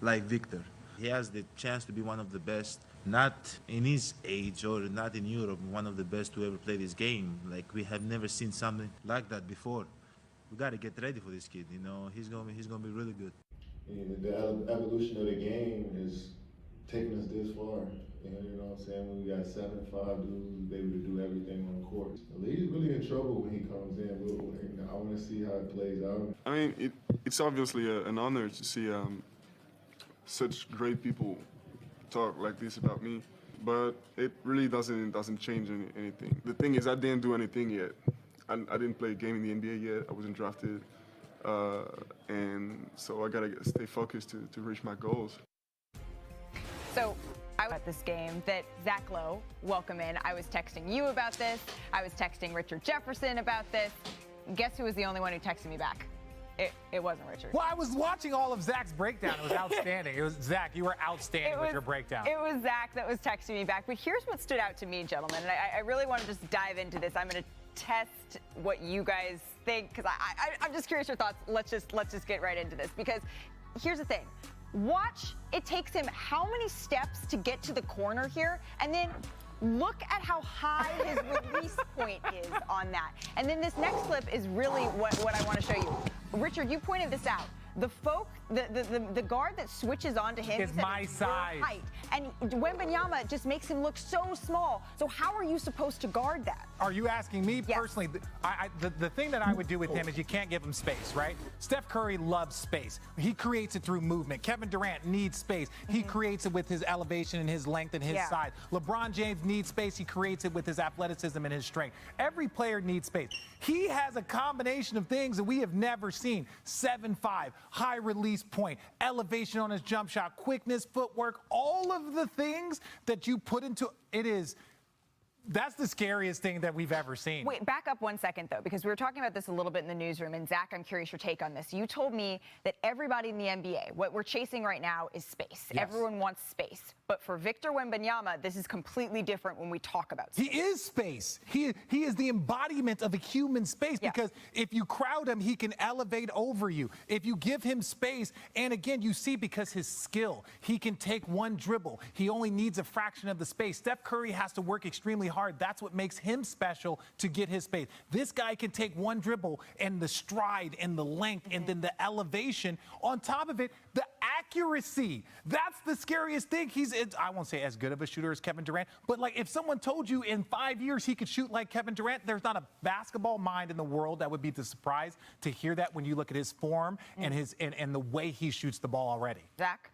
like Victor. He has the chance to be one of the best, not in his age or not in Europe, one of the best to ever play this game. Like, we have never seen something like that before. We got to get ready for this kid, you know. He's gonna be really good. And the evolution of the game is taking us this far. You know what I'm saying? When we got 7'5" dudes able to do everything on the court. The league's really in trouble when he comes in. I want to see how it plays out. I mean, it's obviously an honor to see such great people talk like this about me, but it really doesn't change anything. The thing is, I didn't do anything yet. I didn't play a game in the NBA yet. I wasn't drafted, and so I gotta stay focused to reach my goals. So I was at this game that Zach Lowe, welcome in. I was texting you about this. I was texting Richard Jefferson about this. Guess who was the only one who texted me back? It wasn't Richard. Well, I was watching all of Zach's breakdown. It was outstanding. It was Zach. You were outstanding with your breakdown. It was Zach that was texting me back. But here's what stood out to me, gentlemen. And I really want to just dive into this. I'm going to test what you guys think because I'm just curious your thoughts. Let's just get right into this because here's the thing. Watch, it takes him how many steps to get to the corner here, and then look at how high his release point is on that. And then this next clip is really what I want to show you. Richard, you pointed this out. The guard that switches onto him is my size. Height. And WEMBANYAMA just makes him look so small. So how are you supposed to guard that? Are you asking me Yes. personally? The thing that I would do with him is you can't give him space, right? Steph Curry loves space. He creates it through movement. Kevin Durant needs space. He creates it with his elevation and his length and his size. LeBron James needs space. He creates it with his athleticism and his strength. Every player needs space. He has a combination of things that we have never seen. 7'5", high release point, elevation on his jump shot, quickness, footwork, all of the things that you put into it that's the scariest thing that we've ever seen. Wait, back up 1 second, though, because we were talking about this a little bit in the newsroom. And, Zach, I'm curious your take on this. You told me that everybody in the NBA, what we're chasing right now is space. Yes. Everyone wants space. But for Victor Wembanyama, this is completely different when we talk about space. He is space. He is the embodiment of a human space because if you crowd him, he can elevate over you. If you give him space, and again, you see because his skill, he can take one dribble. He only needs a fraction of the space. Steph Curry has to work extremely hard. That's what makes him special to get his space. This guy can take one dribble and the stride and the length and then the elevation. On top of it, the accuracy. That's the scariest thing. I won't say as good of a shooter as Kevin Durant, but like if someone told you in 5 years he could shoot like Kevin Durant, there's not a basketball mind in the world that would be surprised to hear that when you look at his form and and the way he shoots the ball already. Zach?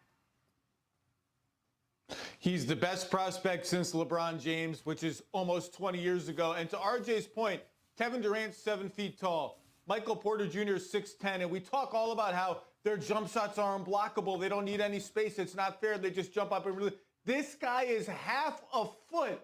He's the best prospect since LeBron James, which is almost 20 years ago. And to RJ's point, Kevin Durant's 7 feet tall. Michael Porter Jr. is 6'10", and we talk all about how their jump shots are unblockable. They don't need any space. It's not fair. They just jump up and really. This guy is half a foot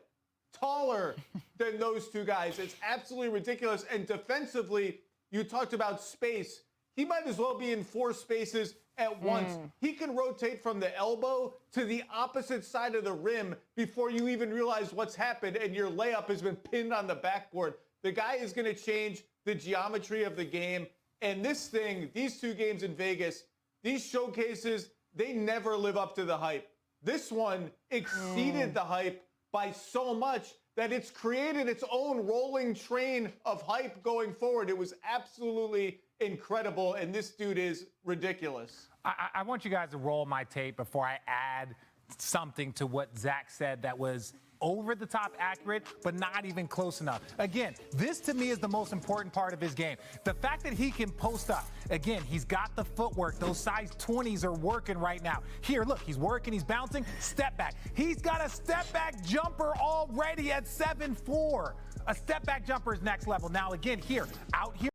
taller than those two guys. It's absolutely ridiculous. And defensively, you talked about space. He might as well be in 4 spaces at once. He can rotate from the elbow to the opposite side of the rim before you even realize what's happened, and your layup has been pinned on the backboard. The guy is going to change the geometry of the game. And this thing, these 2 games in Vegas, these showcases, they never live up to the hype. This one exceeded the hype by so much that it's created its own rolling train of hype going forward. It was absolutely incredible, and this dude is ridiculous. I want you guys to roll my tape before I add something to what Zach said that was over the top accurate, but not even close enough. Again, this to me is the most important part of his game. The fact that he can post up. Again, he's got the footwork. Those size 20s are working right now. Here, look, he's working, he's bouncing, step back. He's got a step back jumper already at 7'4". A step back jumper is next level. Now, again, here, out here.